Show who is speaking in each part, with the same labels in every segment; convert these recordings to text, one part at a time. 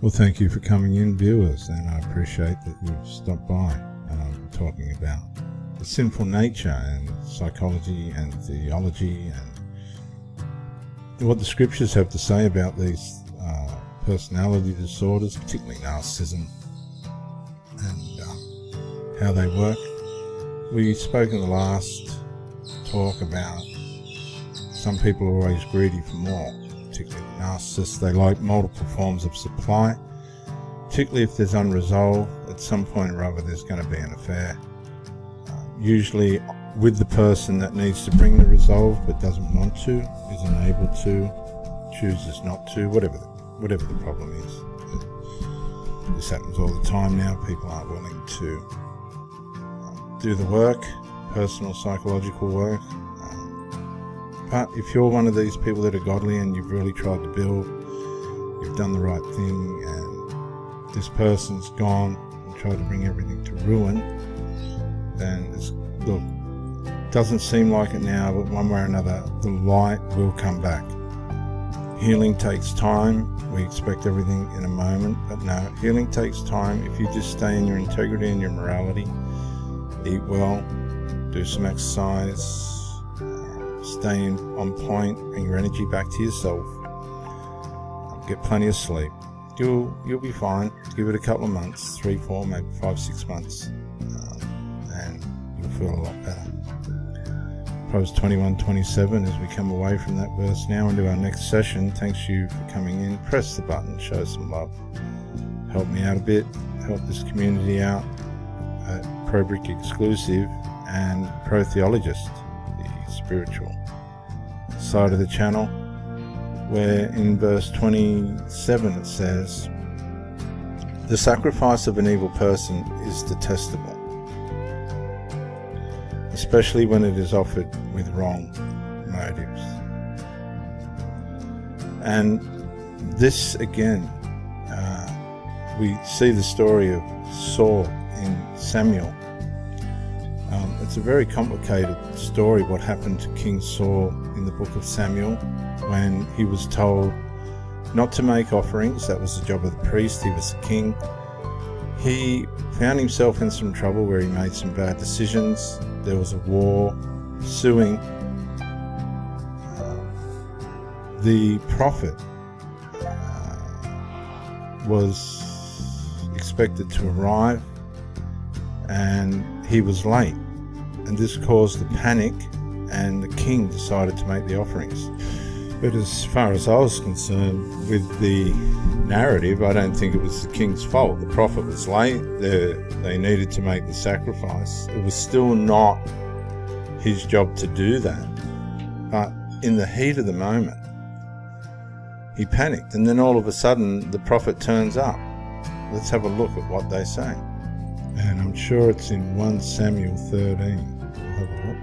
Speaker 1: Well, thank you for coming in, viewers, and I appreciate that you've stopped by. Talking about the sinful nature and psychology and theology and what the scriptures have to say about these personality disorders, particularly narcissism, and how they work. We spoke in the last talk about some people are always greedy for more, particularly narcissists. They like multiple forms of supply, particularly if there's unresolved. At some point or other there's going to be an affair, usually with the person that needs to bring the resolve but doesn't want to, isn't able to, chooses not to, whatever the problem is. This happens all the time now. People aren't willing to do the work, personal psychological work. But if you're one of these people that are godly and you've really tried to build, you've done the right thing, and this person's gone and tried to bring everything to ruin, then look, doesn't seem like it now, but one way or another, the light will come back. Healing takes time. We expect everything in a moment, but no, healing takes time. If you just stay in your integrity and your morality, eat well, do some exercise, stay on point, bring your energy back to yourself, get plenty of sleep, you'll be fine. Give it a couple of months, 3, 4, maybe 5, 6 months, and you'll feel a lot better. Proverbs 21:27, as we come away from that verse now into our next session. Thanks you for coming in. Press the button, show some love, help me out a bit, help this community out at ProBrick Exclusive and Pro Theologist, the spiritual side of the channel, where in verse 27 it says, "The sacrifice of an evil person is detestable, especially when it is offered with wrong motives." And this again, we see the story of Saul in Samuel. It's a very complicated story what happened to King Saul in the book of Samuel when he was told not to make offerings. That was the job of the priest. He was the king. He found himself in some trouble where he made some bad decisions. There was a war ensuing. The prophet was expected to arrive, and he was late, and this caused a panic, and the king decided to make the offerings. But as far as I was concerned with the narrative, I don't think it was the king's fault. The prophet was late. They needed to make the sacrifice. It was still not his job to do that. But in the heat of the moment, he panicked, and then all of a sudden the prophet turns up. Let's have a look at what they say. And I'm sure it's in 1 Samuel 13. We'll have a look.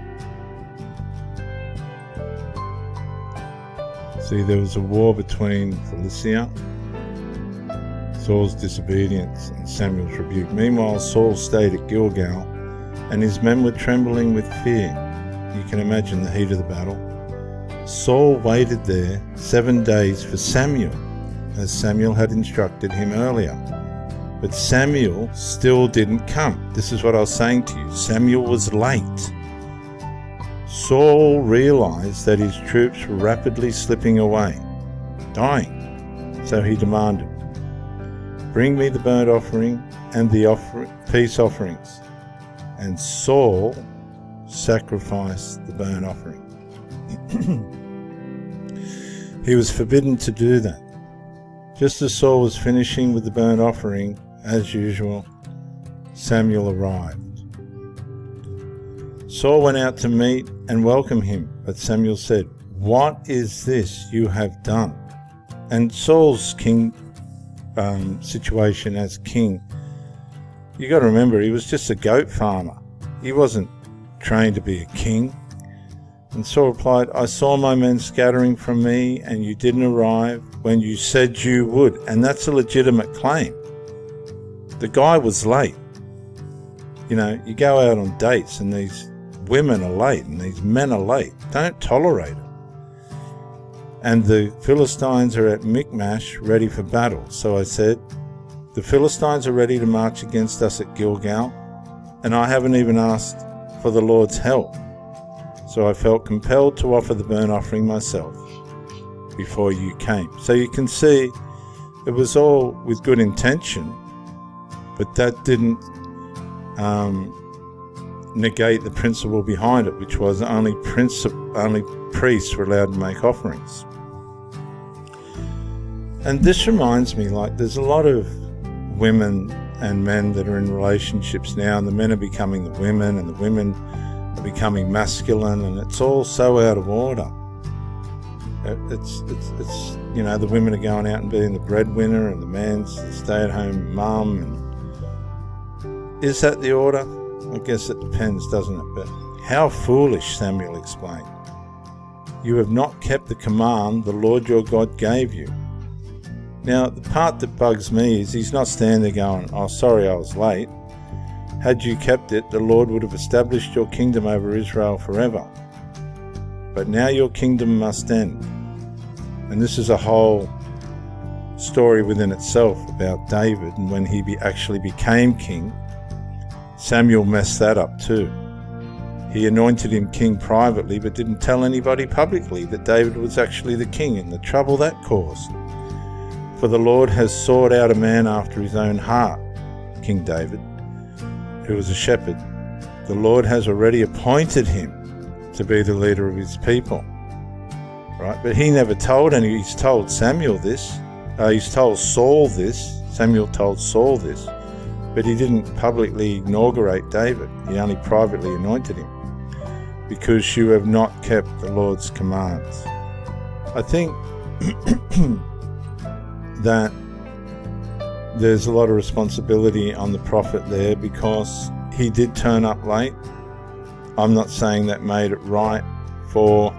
Speaker 1: See, there was a war between Philistia, Saul's disobedience, and Samuel's rebuke. Meanwhile, Saul stayed at Gilgal, and his men were trembling with fear. You can imagine the heat of the battle. Saul waited there 7 days for Samuel, as Samuel had instructed him earlier. But Samuel still didn't come. This is what I was saying to you. Samuel was late. Saul realized that his troops were rapidly slipping away, dying. So he demanded, "Bring me the burnt offering and the peace offerings." And Saul sacrificed the burnt offering. He was forbidden to do that. Just as Saul was finishing with the burnt offering, as usual, Samuel arrived. Saul went out to meet and welcome him, but Samuel said, "What is this you have done?" And Saul's situation as king, you got to remember, he was just a goat farmer. He wasn't trained to be a king. And Saul replied, "I saw my men scattering from me, and you didn't arrive when you said you would." And that's a legitimate claim. The guy was late. You know, you go out on dates and these women are late and these men are late. Don't tolerate it. and the Philistines are at Michmash ready for battle. So I said, the Philistines are ready to march against us at Gilgal, and I haven't even asked for the Lord's help. So I felt compelled to offer the burnt offering myself before you came. So you can see it was all with good intention, but that didn't negate the principle behind it, which was only priests were allowed to make offerings. And this reminds me, like, there's a lot of women and men that are in relationships now, and the men are becoming the women, and the women are becoming masculine, and it's all so out of order. It's you know, the women are going out and being the breadwinner, and the man's the stay-at-home mum. And is that the order? I guess it depends, doesn't it? But how foolish, Samuel explained. You have not kept the command the Lord your God gave you. Now, the part that bugs me is he's not standing there going, oh, sorry, I was late. Had you kept it, the Lord would have established your kingdom over Israel forever. But now your kingdom must end. And this is a whole story within itself about David, and when he actually became king, Samuel messed that up too. He anointed him king privately, but didn't tell anybody publicly that David was actually the king, and the trouble that caused. For the Lord has sought out a man after his own heart, King David, who was a shepherd. The Lord has already appointed him to be the leader of his people. Right? But he never told any. He's told Samuel this. He's told Saul this. Samuel told Saul this. But he didn't publicly inaugurate David. He only privately anointed him. Because you have not kept the Lord's commands. I think that there's a lot of responsibility on the prophet there, because he did turn up late. I'm not saying that made it right for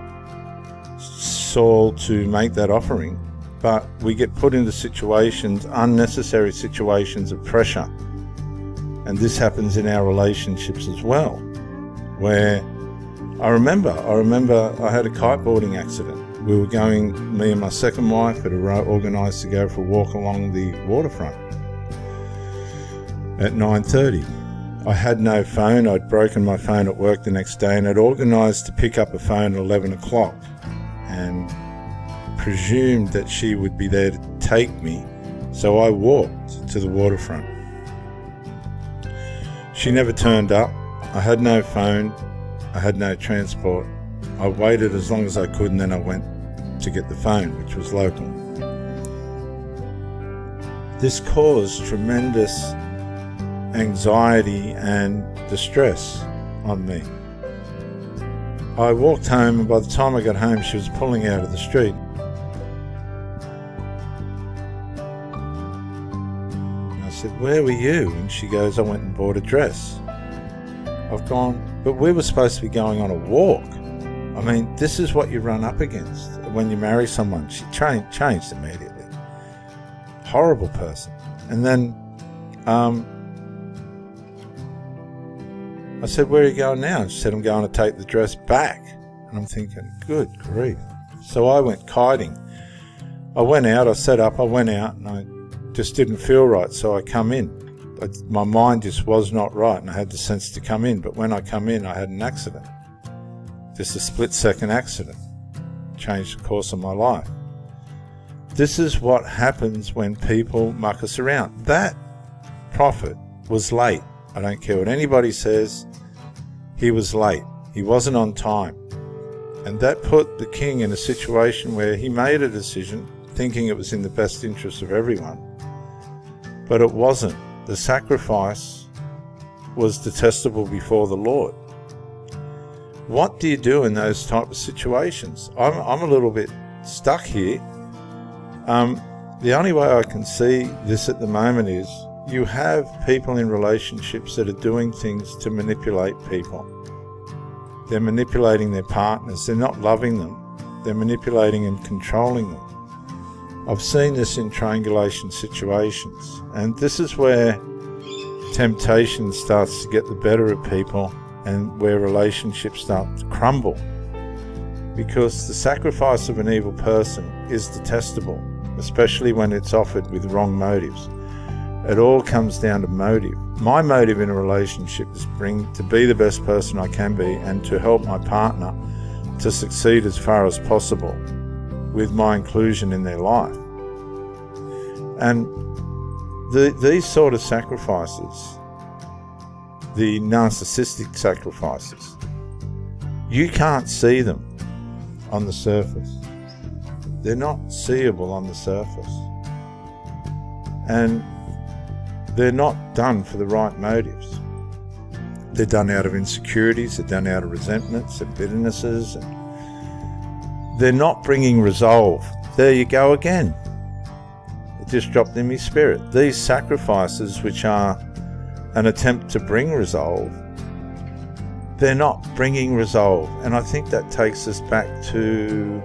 Speaker 1: Saul to make that offering, but we get put into situations, unnecessary situations of pressure. And this happens in our relationships as well, where I remember I had a kiteboarding accident. We were going, me and my second wife had organised to go for a walk along the waterfront at 9:30. I had no phone. I'd broken my phone at work the next day, and I'd organised to pick up a phone at 11 o'clock and presumed that she would be there to take me, so I walked to the waterfront. She never turned up. I had no phone. I had no transport. I waited as long as I could, and then I went to get the phone, which was local. This caused tremendous anxiety and distress on me. I walked home, and by the time I got home, she was pulling out of the street. And I said, "Where were you?" And she goes, "I went and bought a dress." I've gone, "But we were supposed to be going on a walk." I mean, this is what you run up against when you marry someone. She changed immediately. Horrible person. And then I said, "Where are you going now?" And she said, "I'm going to take the dress back." And I'm thinking, good grief. So I went kiting. I went out, I set up, I went out, and I just didn't feel right, so I come in. My mind just was not right, and I had the sense to come in. But when I come in, I had an accident. Just a split-second accident. Changed the course of my life. This is what happens when people muck us around. That prophet was late. I don't care what anybody says. He was late. He wasn't on time. And that put the king in a situation where he made a decision thinking it was in the best interest of everyone. But it wasn't. The sacrifice was detestable before the Lord. What do you do in those type of situations? I'm a little bit stuck here. The only way I can see this at the moment is you have people in relationships that are doing things to manipulate people. They're manipulating their partners. They're not loving them. They're manipulating and controlling them. I've seen this in triangulation situations, and this is where temptation starts to get the better of people and where relationships start to crumble, because the sacrifice of an evil person is detestable, especially when it's offered with wrong motives. It all comes down to motive. My motive in a relationship is to be the best person I can be and to help my partner to succeed as far as possible with my inclusion in their life. And these sort of sacrifices, the narcissistic sacrifices, you can't see them on the surface. They're not seeable on the surface. And they're not done for the right motives. They're done out of insecurities, they're done out of resentments and bitternesses. And they're not bringing resolve. There you go again. It just dropped in my spirit. These sacrifices, which are an attempt to bring resolve, they're not bringing resolve. And I think that takes us back to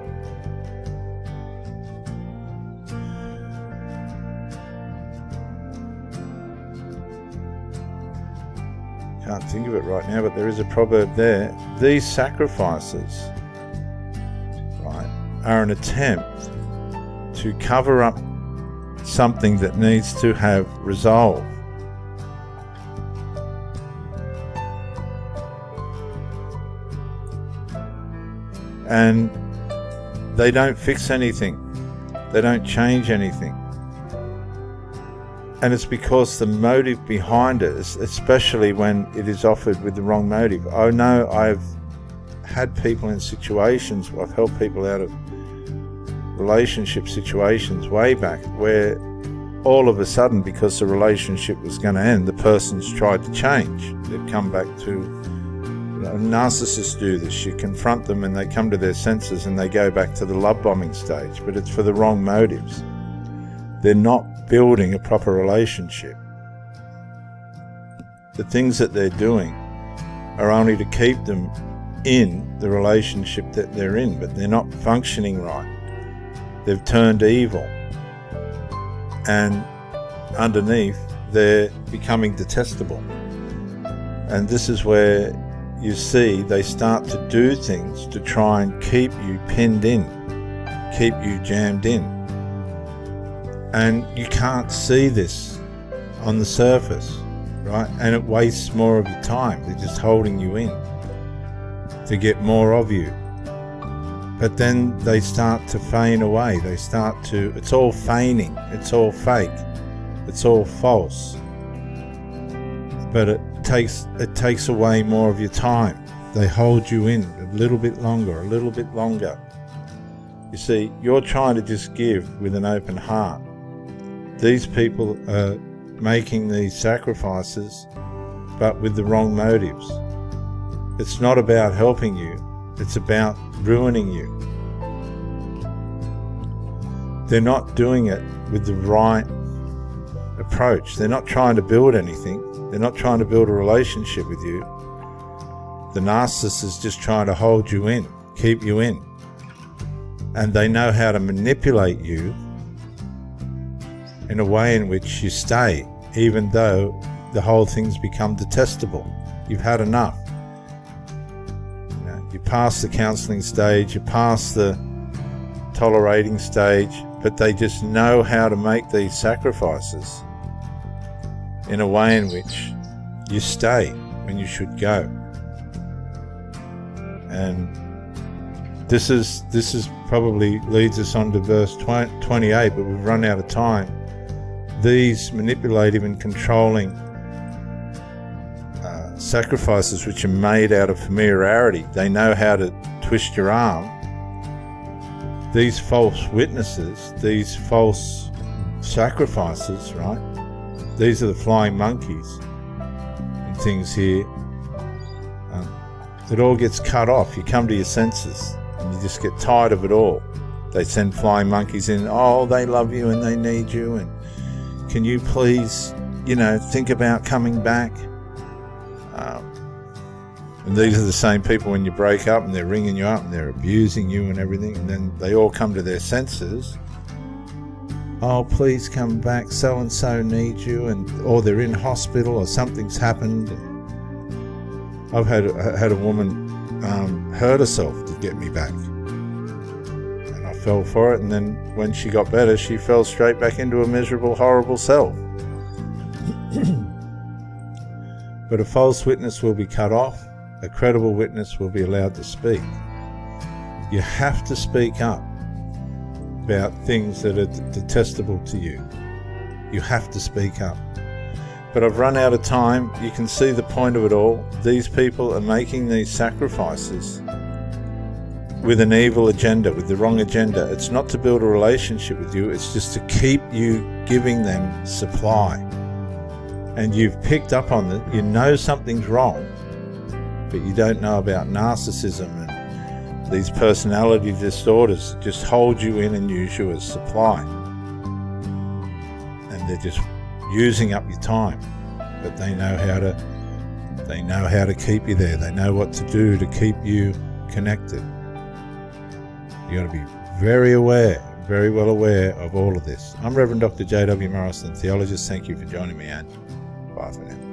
Speaker 1: can't think of it right now, but there is a proverb there. These sacrifices, right, are an attempt to cover up something that needs to have resolve. And they don't fix anything. They don't change anything. And it's because the motive behind it, especially when it is offered with the wrong motive. I know I've had people in situations, I've helped people out of relationship situations way back, where all of a sudden, because the relationship was going to end, the person's tried to change. They've come back to, narcissists do this. You confront them and they come to their senses and they go back to the love bombing stage, but it's for the wrong motives. They're not building a proper relationship. The things that they're doing are only to keep them in the relationship that they're in, but they're not functioning right. They've turned evil, and underneath they're becoming detestable. And this is where you see they start to do things to try and keep you pinned in, keep you jammed in. And you can't see this on the surface, right? And it wastes more of your time. They're just holding you in to get more of you. But then they start to feign away. It's all feigning. It's all fake. It's all false. But it takes away more of your time. They hold you in a little bit longer, a little bit longer. You see, you're trying to just give with an open heart. These people are making these sacrifices, but with the wrong motives. It's not about helping you, it's about ruining you. They're not doing it with the right approach. They're not trying to build anything. They're not trying to build a relationship with you. The narcissist is just trying to hold you in, keep you in. And they know how to manipulate you in a way in which you stay, even though the whole thing's become detestable. You've had enough. You pass the counselling stage, you pass the tolerating stage, but they just know how to make these sacrifices in a way in which you stay when you should go. And this is probably leads us on to verse 28, but we've run out of time. These manipulative and controlling sacrifices, which are made out of familiarity, they know how to twist your arm. These false witnesses, these false sacrifices, right? These are the flying monkeys and things here. It all gets cut off. You come to your senses and you just get tired of it all. They send flying monkeys in. Oh, they love you and they need you, and can you please, think about coming back? And these are the same people when you break up and they're ringing you up and they're abusing you and everything, and then they all come to their senses. Oh, please come back, so-and-so needs you, or they're in hospital or something's happened. I've had a woman hurt herself to get me back. fell for it, and then when she got better, she fell straight back into a miserable, horrible self. But a false witness will be cut off. A credible witness will be allowed to speak. You have to speak up about things that are detestable to you. You have to speak up. But I've run out of time. You can see the point of it all. These people are making these sacrifices with an evil agenda, with the wrong agenda. It's not to build a relationship with you, it's just to keep you giving them supply. And you've picked up on it, you know something's wrong, but you don't know about narcissism and these personality disorders that just hold you in and use you as supply. And they're just using up your time, but they know how to keep you there. They know what to do to keep you connected. You got to be very well aware of all of this. I'm Reverend Dr. J.W. Morrison, theologist. Thank you for joining me, and bye for now.